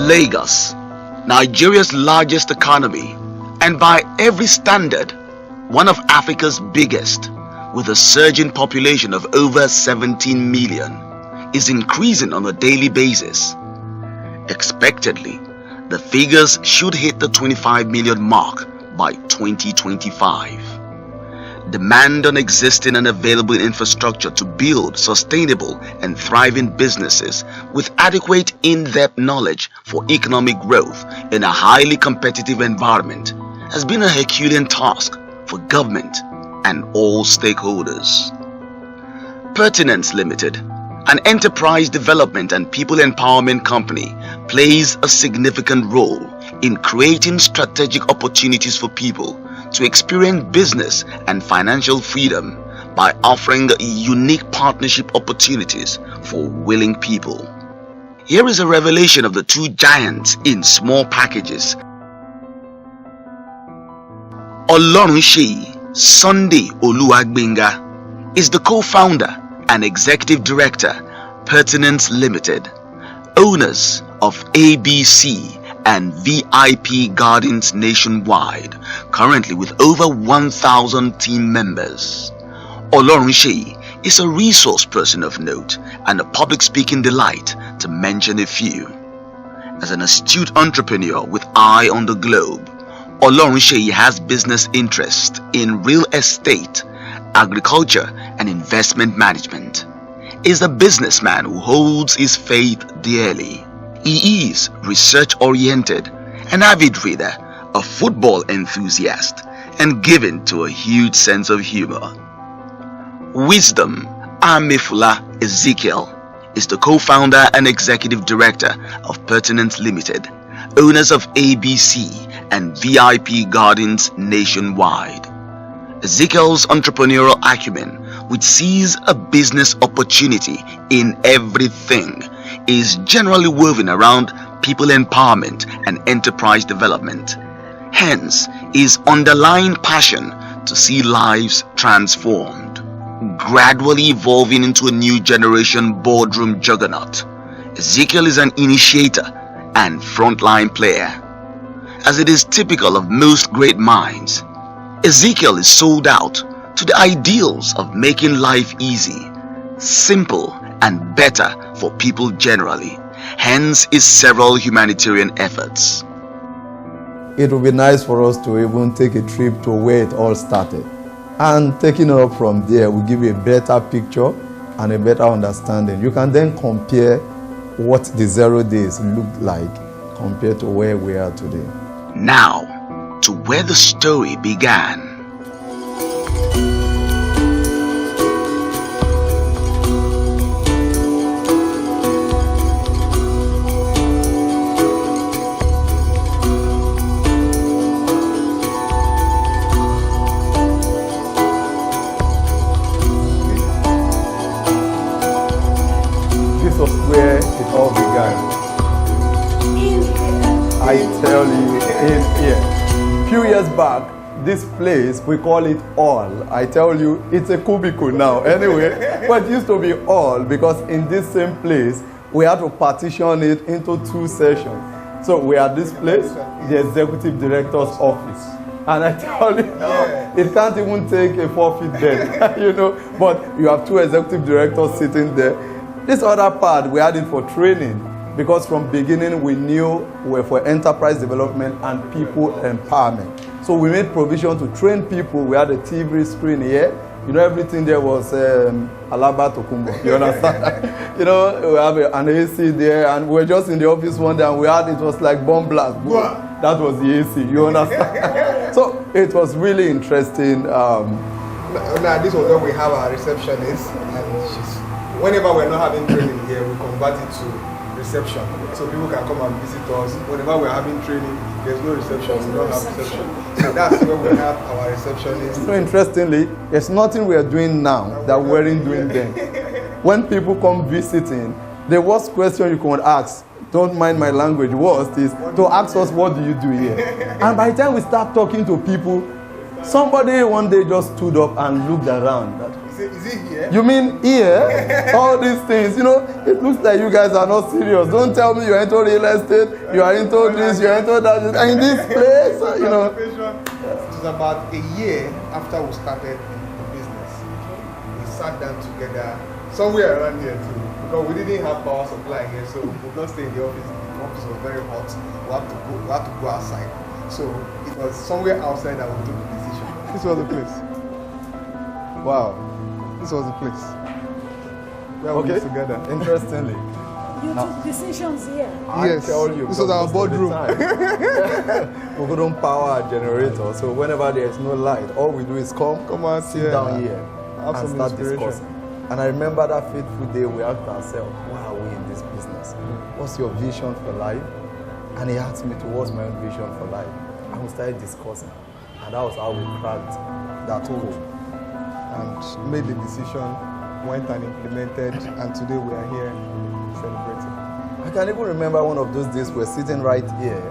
Lagos, Nigeria's largest economy, and by every standard, one of Africa's biggest, with a surging population of over 17 million, is increasing on a daily basis. Expectedly, the figures should hit the 25 million mark by 2025. Demand on existing and available infrastructure to build sustainable and thriving businesses with adequate in-depth knowledge for economic growth in a highly competitive environment has been a Herculean task for government and all stakeholders. Pertinence Limited, an enterprise development and people empowerment company, plays a significant role in creating strategic opportunities for people to experience business and financial freedom by offering unique partnership opportunities for willing people. Here is a revelation of the two giants in small packages. Olorunseyi Sunday Oluwagbenga is the co-founder and executive director, Pertinence Limited, owners of ABC and VIP Gardens nationwide, currently with over 1,000 team members. Olorunseyi is a resource person of note and a public speaking delight, to mention a few. As an astute entrepreneur with eye on the globe, Olorunseyi has business interest in real estate, agriculture and investment management. He is a businessman who holds his faith dearly. He is research-oriented, an avid reader, a football enthusiast, and given to a huge sense of humor. Wisdom Amefula Ezekiel is the co-founder and executive director of Pertinence Limited, owners of ABC and VIP Gardens nationwide. Ezekiel's entrepreneurial acumen, which sees a business opportunity in everything, is generally woven around people empowerment and enterprise development. Hence, his underlying passion to see lives transformed, gradually evolving into a new generation boardroom juggernaut. Ezekiel is an initiator and frontline player. As it is typical of most great minds, Ezekiel is sold out to the ideals of making life easy, simple, and better for people generally. Hence his several humanitarian efforts. It would be nice for us to even take a trip to where it all started. And taking it up from there will give you a better picture and a better understanding. You can then compare what the 0 days looked like compared to where we are today. Now, to where the story began. This was where it all began. I tell you, in here. Few years back, this place, we call it all. I tell you, it's a cubicle now. Anyway, but it used to be all because in this same place, we had to partition it into 2 sessions. So we are this place, the executive director's office. And I tell you, it can't even take a 4-feet bed, you know, but you have 2 executive directors sitting there. This other part, we had it for training. Because from beginning we knew we were for enterprise development and people empowerment. So we made provision to train people. We had a TV screen here. You know, everything there was Alaba Tokumbo. You understand? You know, we have an AC there, and we were just in the office one day, and it was like bomb blast. That was the AC. You understand? So it was really interesting. Now this was where we have our receptionist, and whenever we're not having training here, we convert it to reception, so people can come and visit us. Whenever we're having training, there's no reception, we don't have reception. So that's where we have our receptionist. So interestingly, there's nothing we are doing now that we weren't doing then. When people come visiting, the worst question you can ask, don't mind my language, worst is to ask us, what do you do here? And by the time we start talking to people, Somebody one day just stood up and looked around. Is it here? You mean here? All these things, you know, it looks like you guys are not serious. Don't tell me you're into real estate, you are into this, you're into that. And in this place, you know. It was about a year after we started the business. We sat down together somewhere around here too, because we didn't have power supply here, so we could not stay in the office. The office was very hot. We had to go outside. So it was somewhere outside that we took the decision. This was the place. Wow. This was the place where we lived together. Interestingly. You took decisions here. Yes. I tell you, this was our boardroom. We couldn't power a generator, so whenever there is no light, all we do is come out sit here down here have and some start inspiration. discussing. And I remember that fateful day we asked ourselves, why are we in this business? What's your vision for life? And he asked me what's my own vision for life. And we started discussing. And that was how we cracked that code. And made the decision, went and implemented, and today we are here celebrating. I can even remember one of those days we're sitting right here,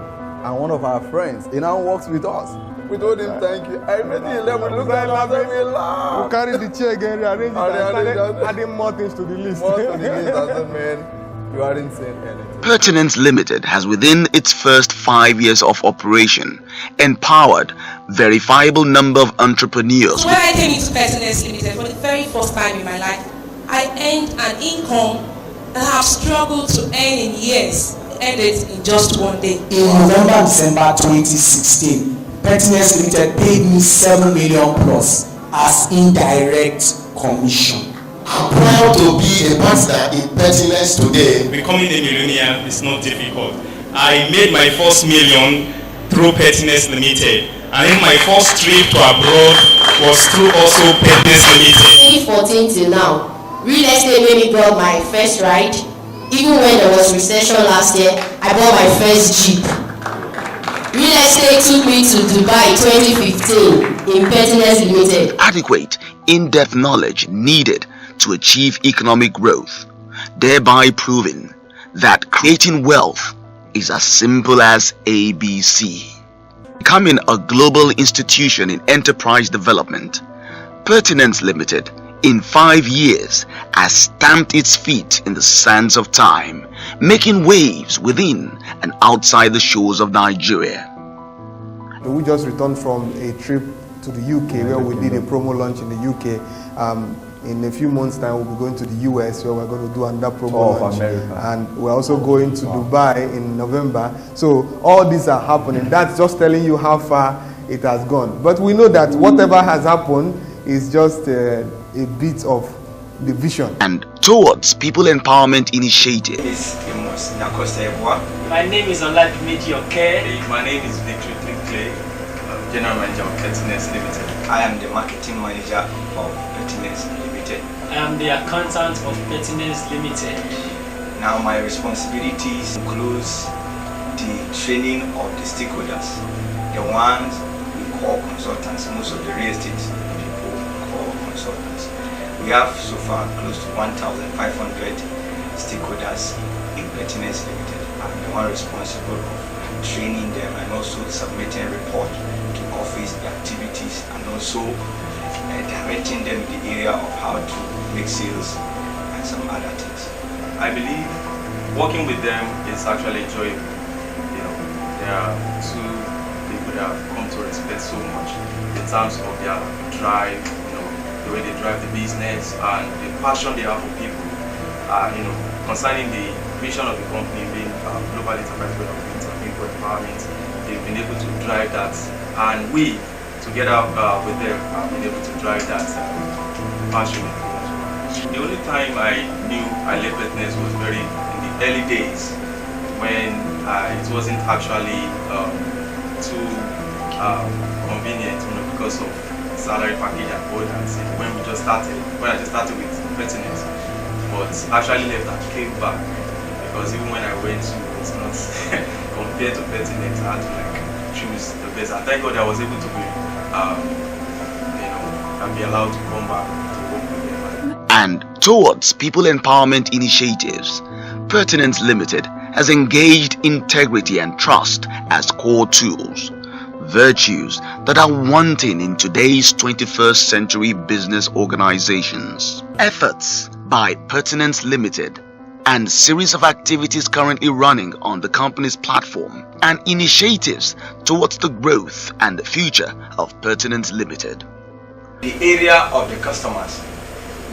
and one of our friends, he now works with us. We told him thank you. I immediately left, we looked at him and we laughed. We carried the chair again, rearranged it, and started adding more things to the list. More to the list. I said, man, you aren't saying anything. Pertinence Limited has within its first 5 years of operation empowered verifiable number of entrepreneurs. When I came into Pertinence Limited for the very first time in my life, I earned an income that I have struggled to earn in years, earned it in just one day. In November and December 2016, Pertinence Limited paid me 7 million plus as indirect commission. I'm proud to be a partner in Pertinence today. Becoming a millionaire is not difficult. I made my first million through Pertinence Limited, and then my first trip to abroad was through also Pertinence Limited. 2014 till now, real estate made me got my first ride. Even when there was recession last year, I bought my first Jeep. Real estate took me to Dubai 2015 in Pertinence Limited. Adequate, in-depth knowledge needed to achieve economic growth, thereby proving that creating wealth is as simple as ABC. Becoming a global institution in enterprise development, Pertinence Limited in 5 years has stamped its feet in the sands of time, making waves within and outside the shores of Nigeria. We just returned from a trip to the UK where we did a promo launch in the UK. In a few months' time, we'll be going to the US where we're going to do another promo launch. And we're also going to Dubai in November. So all these are happening. That's just telling you how far it has gone. But we know that whatever has happened is just a bit of the vision. And towards People Empowerment Initiative. My name is Oladimeji Oke. My name is Victor Clay, General Manager of Pertinence Limited. I am the Marketing Manager of Pertinence Limited. I am the Accountant of Pertinence Limited. Now my responsibilities includes the training of the stakeholders, the ones we call consultants. Most of the real estate people call consultants. We have so far close to 1,500 stakeholders in Pertinence Limited. I'm the one responsible of training them and also submitting a report to office the activities and also directing them in the area of how to make sales and some other things. I believe working with them is actually enjoyable. You know, there are two people that I've come to respect so much in terms of their drive, you know, the way they drive the business and the passion they have for people. You know, concerning the vision of the company being global enterprise development and people empowerment, they've been able to drive that, and we, together with them, have been able to drive that passion. The only time I knew I left Pertinence was very in the early days when it wasn't actually too convenient, you know, because of salary package and all that. When I just started with Pertinence, but actually left and came back because even when I went to, it's not compared to Pertinence, I had to like choose the best. I thank God I was able to be, you know, and be allowed to come back to work with them. And towards People Empowerment Initiatives, Pertinence Limited has engaged integrity and trust as core tools. virtues that are wanting in today's 21st century business organizations. Efforts by Pertinence Limited and series of activities currently running on the company's platform and initiatives towards the growth and the future of Pertinence Limited. The area of the customers,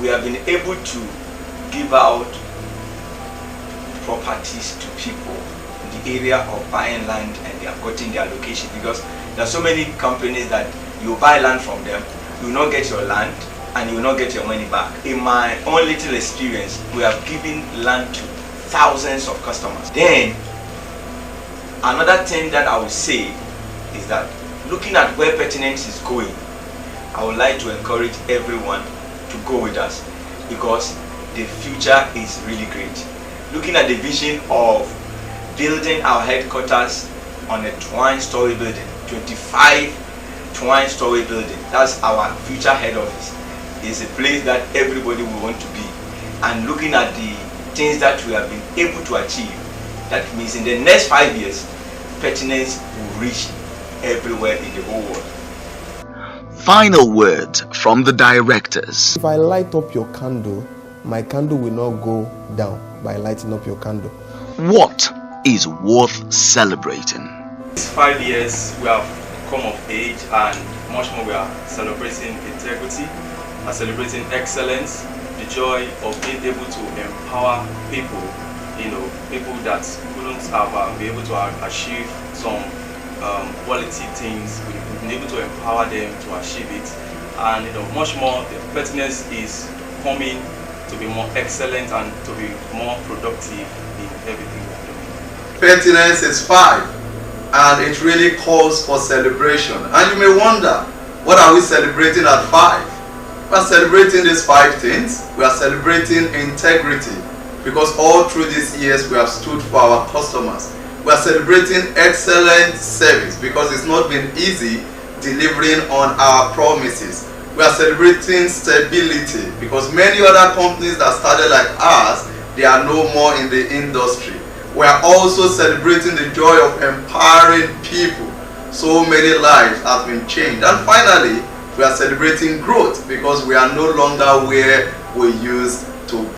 we have been able to give out properties to people in the area of buying land, and they have gotten their location, because there are so many companies that you buy land from them, you will not get your land and you will not get your money back. In my own little experience, we have given land to thousands of customers. Then another thing that I would say is that looking at where Pertinence is going, I would like to encourage everyone to go with us, because the future is really great. Looking at the vision of building our headquarters on a 20-story building, 25 20-story building, that's our future head office. It's a place that everybody will want to be. And looking at the things that we have been able to achieve, that means in the next 5 years, Pertinence will reach everywhere in the whole world. Final words from the directors. If I light up your candle, my candle will not go down by lighting up your candle. What is worth celebrating? These 5 years we have come of age, and much more we are celebrating integrity, are celebrating excellence, the joy of being able to empower people, people that couldn't have been able to achieve some quality things. We've been able to empower them to achieve it, and much more. The Pertinence is coming to be more excellent and to be more productive in everything we're doing. Pertinence is 5, and it really calls for celebration. And you may wonder, what are we celebrating at 5? We are celebrating these 5 things. We are celebrating integrity, because all through these years we have stood for our customers. We are celebrating excellent service, because it's not been easy delivering on our promises. We are celebrating stability, because many other companies that started like us, they are no more in the industry. We are also celebrating the joy of empowering people. So many lives have been changed. And finally, we are celebrating growth, because we are no longer where we used to be.